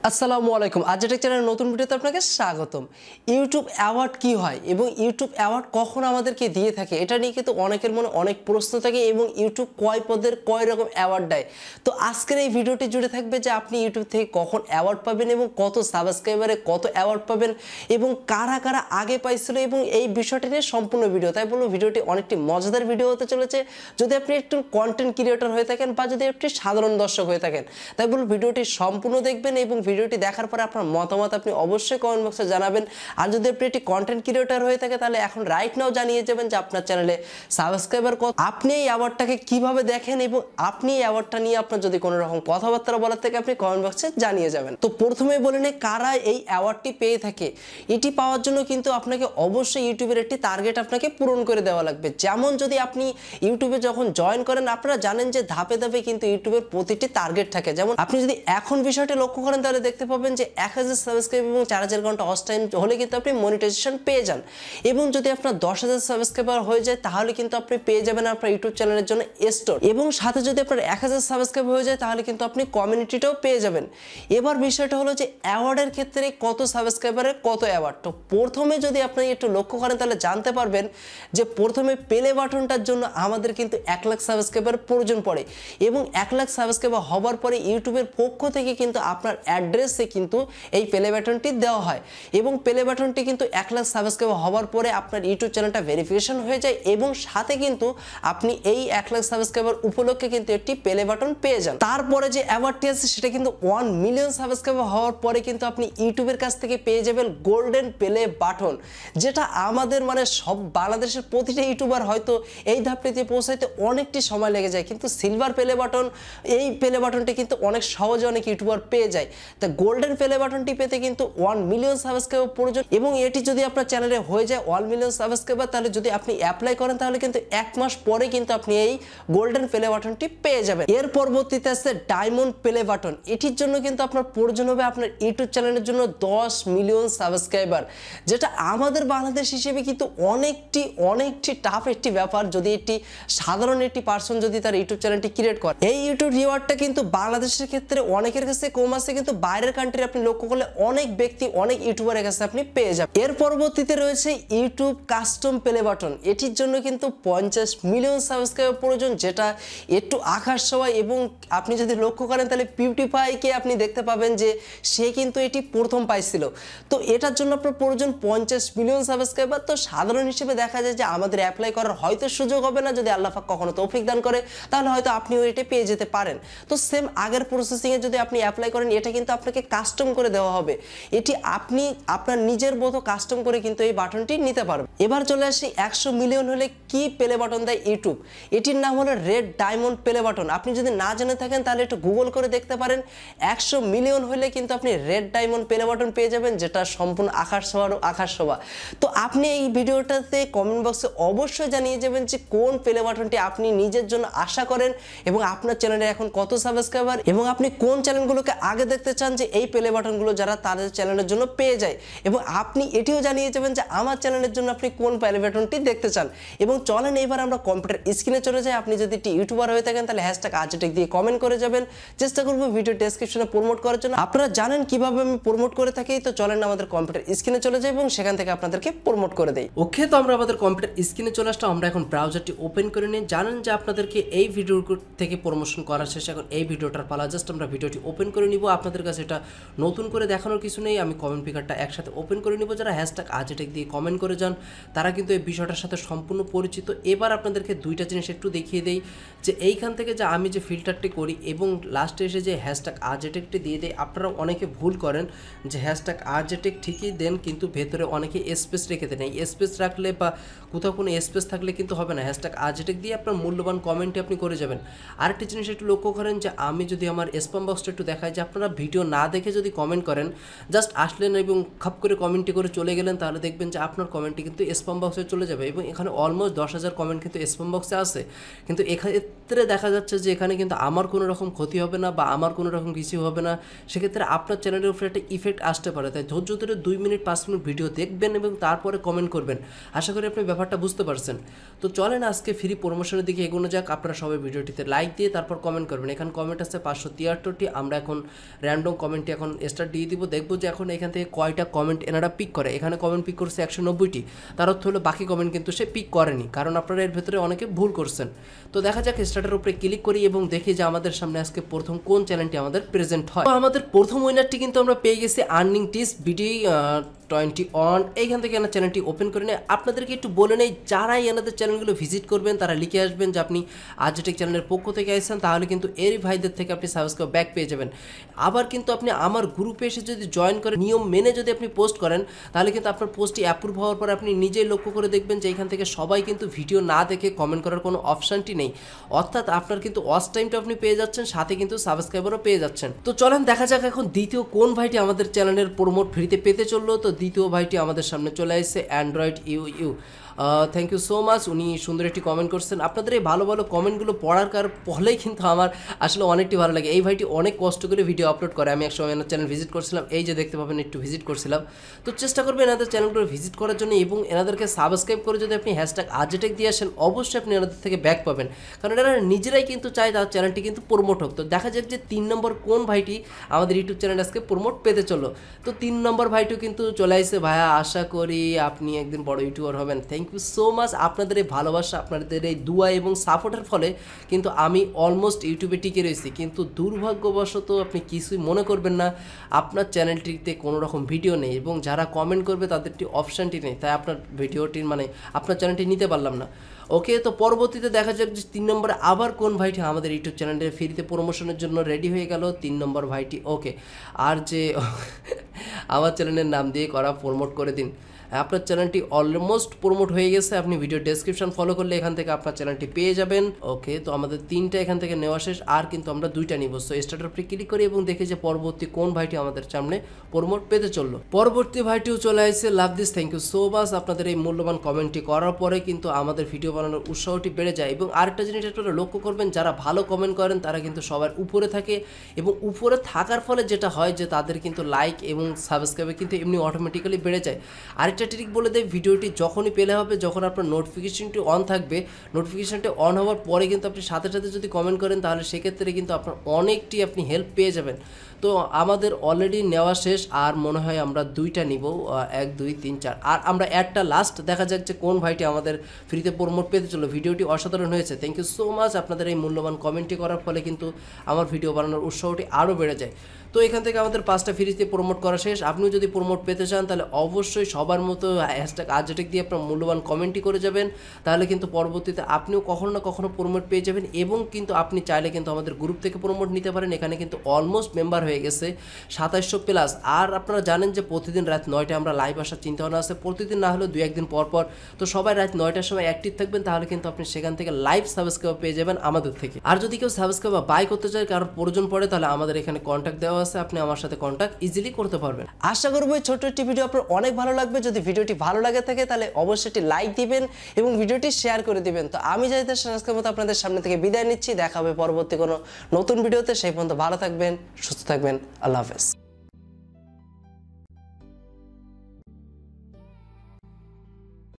আসসালামু আলাইকুম। Rjtech চ্যানেলের নতুন ভিডিওতে আপনাকে স্বাগতম। ইউটিউব অ্যাওয়ার্ড কি হয় এবং ইউটিউব অ্যাওয়ার্ড কখন আমাদেরকে দিয়ে থাকে এটা নিয়ে কিন্তু অনেকের মনে অনেক প্রশ্ন থাকে এবং ইউটিউব কয় পদের কয় রকম অ্যাওয়ার্ড দেয়। তো আজকের এই ভিডিওটি জুড়ে থাকবে যে আপনি ইউটিউব থেকে কখন অ্যাওয়ার্ড পাবেন এবং কত সাবস্ক্রাইবারে কত অ্যাওয়ার্ড পাবেন এবং কারা কারা আগে পাইছিল এবং এই বিষয়টি নিয়ে সম্পূর্ণ ভিডিও। তাই বলবো ভিডিওটি অনেকটি মজাদার ভিডিও হতে চলেছে। যদি আপনি একটু কন্টেন্ট ক্রিয়েটর হয়ে থাকেন বা যদি আপনি সাধারণ দর্শক হয়ে থাকেন তাই বলবো ভিডিওটি সম্পূর্ণ দেখবেন এবং ভিডিওটি দেখার পরে আপনার মতামত আপনি অবশ্যই কমেন্ট বক্সে জানাবেন। আর যদি আপনি একটি কন্টেন্ট ক্রিয়েটর হয়ে থাকে তাহলে এখন রাইট নাও জানিয়ে যাবেন যে আপনার চ্যানেলে সাবস্ক্রাইবার কত, আপনি এই অ্যাওয়ার্ডটাকে কিভাবে দেখেন এবং আপনি এই অ্যাওয়ার্ডটা নিয়ে আপনার যদি কোনো রকম কথাবার্তা বলার থেকে আপনি কমেন্ট বক্সে জানিয়ে যাবেন। তো প্রথমেই বলে নিই কারা এই অ্যাওয়ার্ডটি পেয়ে থাকে। এটি পাওয়ার জন্য কিন্তু আপনাকে অবশ্যই ইউটিউবের একটি টার্গেট আপনাকে পূরণ করে দেওয়া লাগবে। যেমন যদি আপনি ইউটিউবে যখন জয়েন করেন আপনারা জানেন যে ধাপে ধাপে কিন্তু ইউটিউবের প্রতিটি টার্গেট থাকে। যেমন আপনি যদি এখন বিষয়টি লক্ষ্য করেন তাহলে দেখতে পাবেন যে 1000 সাবস্ক্রাইব এবং 4000 ঘন্টা ওয়াচ টাইম হলে কিন্তু আপনি মনিটাইজেশন পেয়ে যান এবং যদি আপনার 10000 সাবস্ক্রাইবার হয়ে যায় তাহলে কিন্তু আপনি পেয়ে যাবেন আপনার ইউটিউব চ্যানেলের জন্য স্টোর এবং সাথে যদি আপনার 1000 সাবস্ক্রাইব হয়ে যায় তাহলে কিন্তু আপনি কমিউনিটিটাও পেয়ে যাবেন। এবার বিষয়টা হলো যে অ্যাওয়ার্ডের ক্ষেত্রে কত সাবস্ক্রাইবারের কত অ্যাওয়ার্ড। তো প্রথমে যদি আপনি একটু লক্ষ্য করেন তাহলে জানতে পারবেন যে প্রথমে প্লে বাটনটার জন্য আমাদের কিন্তু 1 লাখ সাবস্ক্রাইবার প্রয়োজন পড়ে এবং 1 লাখ সাবস্ক্রাইবার হবার পরে ইউটিউবের পক্ষ থেকে কিন্তু আপনার অ্যাড্রেসে কিন্তু এই প্লে বাটনটি দেওয়া হয় এবং প্লে বাটনটি কিন্তু 1 লাখ সাবস্ক্রাইবার হওয়ার পরে আপনার ইউটিউব চ্যানেলটা ভেরিফিকেশন হয়ে যায় এবং সাথে কিন্তু আপনি এই 1 লাখ সাবস্ক্রাইবার উপলক্ষে কিন্তু একটি প্লে বাটন পেয়ে যান। তারপরে যে অ্যাওয়ার্ডটি আছে সেটা কিন্তু 1 মিলিয়ন সাবস্ক্রাইবার হওয়ার পরে কিন্তু আপনি ইউটিউবের কাছ থেকে পেয়ে যাবেন গোল্ডেন প্লে বাটন, যেটা আমাদের মানে সব বাংলাদেশের প্রতিটা ইউটিউবার হয়তো এই ধাপটিতে পৌঁছাইতে অনেকটি সময় লেগে যায়, কিন্তু সিলভার প্লে বাটন এই প্লে বাটনটি কিন্তু অনেক সহজে অনেক ইউটিউবার পেয়ে যায়। তা গোল্ডেন প্লে বাটনটি পেতে কিন্তু 1 মিলিয়ন সাবস্ক্রাইবার প্রয়োজন এবং এটি যদি আপনার চ্যানেলে হয়ে যায় 1 মিলিয়ন সাবস্ক্রাইবার তাহলে যদি আপনি অ্যাপ্লাই করেন তাহলে কিন্তু 1 মাস পরে কিন্তু আপনি এই গোল্ডেন প্লে বাটনটি পেয়ে যাবেন। এর পরবর্তীতে আছে ডায়মন্ড প্লে বাটন। এটির জন্য কিন্তু আপনার প্রয়োজন হবে আপনার ইউটিউব চ্যানেলের জন্য 10 মিলিয়ন সাবস্ক্রাইবার, যেটা আমাদের বাংলাদেশ হিসেবে কিন্তু অনেকটি টাফ একটি ব্যাপার যদি একটি সাধারণ একটি পার্সন যদি তার ইউটিউব চ্যানেলটি ক্রিয়েট করে। এই ইউটিউব রিওয়ার্ডটা কিন্তু বাংলাদেশের ক্ষেত্রে অনেকের কাছে কম আছে, কিন্তু বাইরের কান্ট্রি আপনি লক্ষ্য করলে অনেক ব্যক্তি অনেক ইউটিউবারের কাছে আপনি পেয়ে যাবেন। এর পরবর্তীতে রয়েছে ইউটিউব কাস্টম প্লে বাটন। এটির জন্য কিন্তু 50 মিলিয়ন সাবস্ক্রাইবার প্রয়োজন, যেটা একটু আকাশ ছোঁয়া এবং আপনি যদি লক্ষ্য করেন তাহলে পিউটিফাইকে আপনি দেখতে পাবেন যে সে কিন্তু এটি প্রথম পাইছিল। তো এটার জন্য আপনার প্রয়োজন 50 মিলিয়ন সাবস্ক্রাইবার। তো সাধারণ হিসেবে দেখা যায় যে আমাদের অ্যাপ্লাই করার হয়তো সুযোগ হবে না, যদি আল্লাহ পাক কখনো তৌফিক দান করে তাহলে হয়তো আপনিও এটা পেয়ে যেতে পারেন। তো সেম আগের প্রসেসিংয়ে যদি আপনি অ্যাপ্লাই করেন এটা কিন্তু আপনাকে কাস্টম করে দেওয়া হবে, এটি আপনি আপনার নিজের মতো কাস্টম করে কিন্তু এই বাটনটি নিতে পারবেন। এবার চলে আসি 100 মিলিয়ন হলে কি প্লে বাটন দেয় ইউটিউব। এটির নাম হলো রেড ডায়মন্ড প্লে বাটন। আপনি যদি না জেনে থাকেন তাহলে একটু গুগল করে দেখতে পারেন। 100 মিলিয়ন হলে কিন্তু আপনি রেড ডায়মন্ড প্লে বাটন পেয়ে যাবেন, যেটা সম্পূর্ণ আকাশ ছোঁয়া। তো আপনি এই ভিডিওটাতে কমেন্ট বক্সে অবশ্যই জানিয়ে যাবেন যে কোন প্লে বাটনটি আপনি নিজের জন্য আশা করেন এবং আপনার চ্যানেলে এখন কত সাবস্ক্রাইবার এবং আপনি কোন চ্যানেলগুলোকে আগে দেখতে চান যে এই প্লে বাটনগুলো যারা তাদের চ্যানেলের জন্য পেয়ে যায় এবং আপনি এটিও জানিয়ে যাবেন যে আমার চ্যানেলের জন্য আপনি কোন প্লে বাটনটি দেখতে চান। এবং চলেন এবার আমরা কম্পিউটার স্ক্রিনে চলে যাই। আপনি যদি একটি ইউটিউবার হয়ে থাকেন তাহলে #Rjtech দিয়ে কমেন্ট করে যাবেন। চেষ্টা করবো ভিডিও ডেসক্রিপশনে প্রমোট করার জন্য। আপনারা জানেন কিভাবে আমি প্রমোট করে থাকি, তো চলেন আমাদের কম্পিউটার স্ক্রিনে চলে যাই এবং সেখান থেকে আপনাদেরকে প্রমোট করে দেই। ওকে, তো আমরা আমাদের কম্পিউটার স্ক্রিনে চলে আসলাম। আমরা এখন ব্রাউজারটি ওপেন করে নিই। জানেন যে আপনাদেরকে এই ভিডিও থেকে প্রমোশন করার শেষে এখন এই ভিডিওটার পালা। জাস্ট আমরা ভিডিওটি ওপেন করে নিব। আপনাদের কাছে এটা নতুন করে দেখানোর কিছু নেই, আমি কমেন্ট পিকারটা একসাথে ওপেন করে নিব। যারা #Rjtech দিয়ে কমেন্ট করে যান তারা কিন্তু এই বিষয়টার সাথে সম্পূর্ণ পরিচিত। এবার আপনাদেরকে দুইটা জিনিস একটু দেখিয়ে দেই যে এইখান থেকে যে আমি যে ফিল্টারটি করি এবং লাস্টে এসে যে #Rjtech দিয়ে দেয়। আপনারা অনেকে ভুল করেন যে #Rjtech ঠিকই দেন কিন্তু ভেতরে অনেকে স্পেস রেখে দেন। এই স্পেস রাখলে বা কোথাও কোনো স্পেস থাকলে কিন্তু হবে না। #Rjtech দিয়ে আপনার মূল্যবান কমেন্টটি আপনি করে যাবেন। আরেকটি জিনিস একটু লক্ষ্য করেন যে আমি যদি আমার স্প্যাম বক্সটা একটু দেখাই যে আপনারা ভিডিও না দেখে যদি কমেন্ট করেন, জাস্ট আসলেন এবং খাপ করে কমেন্টটি করে চলে গেলেন, তাহলে দেখবেন যে আপনার কমেন্টটি কিন্তু স্প্যাম বক্সে চলে যাবে এবং এখানে অলমোস্ট 10,000 কমেন্ট কিন্তু স্প্যাম বক্সে আছে। কিন্তু এক্ষেত্রে দেখা যাচ্ছে যে এখানে কিন্তু আমার কোনো রকম ক্ষতি হবে না বা আমার কোনো রকম কিছু হবে না। সেক্ষেত্রে আপনার চ্যানেলের উপরে একটা ইফেক্ট আসতে পারে। তাই ধৈর্য ধরে 2 মিনিট 5 মিনিট ভিডিও দেখবেন এবং তারপরে কমেন্ট করবেন। আশা করি আপনি ব্যাপারটা বুঝতে পারছেন। তো চলেন আজকে ফ্রি প্রমোশনের দিকে এগোনো যাক। আপনারা সবাই ভিডিওটিতে লাইক দিয়ে তারপর কমেন্ট করবেন। এখানে কমেন্ট আছে 573টি। আমরা এখন র্যান্ডম কমেন্টটি এখন স্টার্ট দিয়ে দিব, দেখবো যে এখন এখান থেকে কয়টা কমেন্ট এনারা পিক করে। এখানে কমেন্ট পিক করছে 190টি, তার অর্থ হলো বাকি কমেন্ট কিন্তু সে পিক করেনি, কারণ আপনারা এর ভেতরে অনেকে ভুল করছেন। তো দেখা যাক স্টার্টের উপরে ক্লিক করি এবং দেখি যে আমাদের সামনে আজকে প্রথম কোন চ্যানেলটি আমাদের প্রেজেন্ট হয়। তো আমাদের প্রথম উইনারটি কিন্তু আমরা পেয়ে গেছি আর্নিং টিপস বিডি 21। এইখান থেকে এনার চ্যানেলটি ওপেন করে নেয়। আপনাদেরকে একটু বলে নেই, যারাই এনাদের চ্যানেলগুলো ভিজিট করবেন তারা লিখে আসবেন যে আপনি আরজেটেক চ্যানেলের পক্ষ থেকে আসছেন, তাহলে কিন্তু এরই ভাইদের থেকে আপনি সাবস্ক্রাইব ব্যাক পেয়ে যাবেন। আবার কিন্তু আপনি আমার গ্রুপে এসে যদি জয়েন করেন, নিয়ম মেনে যদি আপনি পোস্ট করেন, তাহলে কিন্তু আপনার পোস্টটি অ্যাপ্রুভ হওয়ার পর আপনি নিজেই লক্ষ্য করে দেখবেন যে এখান থেকে সবাই কিন্তু ভিডিও না দেখে কমেন্ট করার কোনো অপশানটি নেই, অর্থাৎ আপনার কিন্তু ওয়াচ টাইমটা আপনি পেয়ে যাচ্ছেন, সাথে কিন্তু সাবস্ক্রাইবারও পেয়ে যাচ্ছেন। তো চলেন দেখা যাক এখন দ্বিতীয় কোন ভাইটি আমাদের চ্যানেলের প্রমোট ফ্রিতে পেতে চললো। তো দ্বিতীয় ভাইটি আমাদের সামনে চলে আসছে Android you. Thank you so much, উনি সুন্দর একটি কমেন্ট করছেন। আপনাদের এই ভালো ভালো কমেন্টগুলো পড়ার ফলেই কিন্তু আমার আসলে অনেকটি ভালো লাগে। এই ভাইটি অনেক কষ্ট করে ভিডিও আপলোড করে। আমি একসময় এনার চ্যানেল ভিজিট করছিলাম, এই যে দেখতে পাবেন একটু ভিজিট করছিলাম। তো চেষ্টা করবেন এনাদের চ্যানেলগুলো ভিজিট করার জন্য এবং এনাদেরকে সাবস্ক্রাইব করে যদি আপনি হ্যাশট্যাগ আরজেটেক দিয়ে আসেন, অবশ্যই আপনি এনাদের থেকে ব্যাক পাবেন, কারণ এরা নিজেরাই কিন্তু চায় তার চ্যানেলটি কিন্তু প্রমোট হোক। তো দেখা যাক যে 3 নম্বর কোন ভাইটি আমাদের ইউটিউব চ্যানেল আজকে প্রমোট পেতে চলো। তো 3 নম্বর ভাইটিও কিন্তু চলে আসছে। ভাইয়া আশা করি আপনি একদিন বড় ইউটিউবার হবেন। Thank you so much. আপনাদের এই ভালোবাসা, আপনাদের এই দোয়া এবং সাপোর্টের ফলে কিন্তু আমি অলমোস্ট ইউটিউবে টিকে রয়েছি, কিন্তু দুর্ভাগ্যবশত আপনি কিছুই মনে করবেন না, আপনার চ্যানেলটিতে কোনো রকম ভিডিও নেই এবং যারা কমেন্ট করবে তাদেরটি অপশানটি নেই, তাই আপনার ভিডিওটির মানে আপনার চ্যানেলটি নিতে পারলাম না। ওকে, তো পরবর্তীতে দেখা যাক যে 3 নম্বরে আবার কোন ভাইটি আমাদের ইউটিউব চ্যানেলের ফ্রিতে প্রমোশনের জন্য রেডি হয়ে গেল। 3 নম্বর ভাইটি ওকে, আর যে আমার চ্যানেলের নাম দিয়ে করা প্রমোট করে দিন। আপনার চ্যানেলটি অলমোস্ট প্রমোট হয়ে গেছে, আপনি ভিডিও ডেসক্রিপশন ফলো করলে এখান থেকে আপনার চ্যানেলটি পেয়ে যাবেন। ওকে, তো আমাদের 3টা এখান থেকে নেওয়া শেষ, আর কিন্তু আমরা 2টা নিব। সো স্টার্টার উপরে ক্লিক করি এবং দেখি যে পরবর্তী কোন ভাইটি আমাদের সামনে প্রমোট পেতে চললো। পরবর্তী ভাইটিও চলে আসছে, love this, thank you so much. আপনাদের এই মূল্যবান কমেন্টটি করার পরে কিন্তু আমাদের ভিডিও বানানোর উৎসাহটি বেড়ে যায়। এবং আরেকটা জিনিস আপনারা লক্ষ্য করবেন, যারা ভালো কমেন্ট করেন তারা কিন্তু সবার উপরে থাকে, এবং উপরে থাকার ফলে যেটা হয় যে তাদের কিন্তু লাইক এবং সাবস্ক্রাইবার কিন্তু এমনি অটোমেটিক্যালি বেড়ে যায়। আরেকটা ট্রিক বলে দেয়, ভিডিওটি যখনই পেলে হবে, যখন আপনার নোটিফিকেশনটি অন থাকবে, নোটিফিকেশনটি অন হওয়ার পরে কিন্তু আপনি সাথে সাথে যদি কমেন্ট করেন, তাহলে সেক্ষেত্রে কিন্তু আপনার অনেকটি আপনি হেল্প পেয়ে যাবেন। তো আমাদের অলরেডি নেওয়া শেষ, আর মনে হয় আমরা 2টা নিব, 1 2 3 4, আর আমরা একটা লাস্ট দেখা যাক যে কোন ভাইটি আমাদের ফ্রিতে প্রমোট পেতে চলো। ভিডিওটি অসাধারণ হয়েছে, থ্যাংক ইউ সো মাচ। আপনাদের এই মূল্যবান কমেন্টটি করার ফলে কিন্তু আমার ভিডিও বানানোর উৎসাহটি আরও বেড়ে যায়। তো এখান থেকে আমাদের 5টা ফ্রিতে প্রমোট করা শেষ। আপনিও যদি প্রমোট পেতে চান তাহলে অবশ্যই সবার মতো হ্যাশট্যাগ আরজেটেক দিয়ে আপনার মূল্যবান কমেন্টই করে যাবেন, তাহলে কিন্তু পরবর্তীতে আপনিও কখনো না কখনো প্রমোট পেয়ে যাবেন। এবং কিন্তু আপনি চাইলে কিন্তু আমাদের গ্রুপ থেকে প্রমোট নিতে পারেন। এখানে কিন্তু অলমোস্ট মেম্বার হয়ে গেছে 2700 প্লাস। আর আপনারা জানেন যে প্রতিদিন রাত 9টায় আমরা লাইভ আসার চিন্তাভাবনা আছে, প্রতিদিন না হলেও 2-1 দিন পর পর। তো সবাই রাত 9টার সময় অ্যাক্টিভ থাকবেন, তাহলে কিন্তু আপনি সেখান থেকে লাইভ সাবস্ক্রাইব পেয়ে যাবেন আমাদের থেকে। আর যদি কেউ সাবস্ক্রাইব বাই করতে চায়, কারোর প্রয়োজন পড়ে, তাহলে আমাদের এখানে কন্ট্যাক্ট দেওয়া আছে, আপনি আমার সাথে কন্ট্যাক্ট ইজিলি করতে পারবেন। আশা করব এই ছোট্ট একটি ভিডিও আপনার অনেক ভালো লাগবে। যদি ভিডিওটি ভালো লাগে থাকে তাহলে অবশ্যই একটি লাইক দিবেন এবং ভিডিওটি শেয়ার করে দিবেন। তো আমি যাইতে আজকের মতো আপনাদের সামনে থেকে বিদায় নিচ্ছি, দেখা হবে পরবর্তী কোনো নতুন ভিডিওতে। সেই পর্যন্ত ভালো থাকবেন, সুস্থ থাকবেন, আল্লাহ হাফেজ।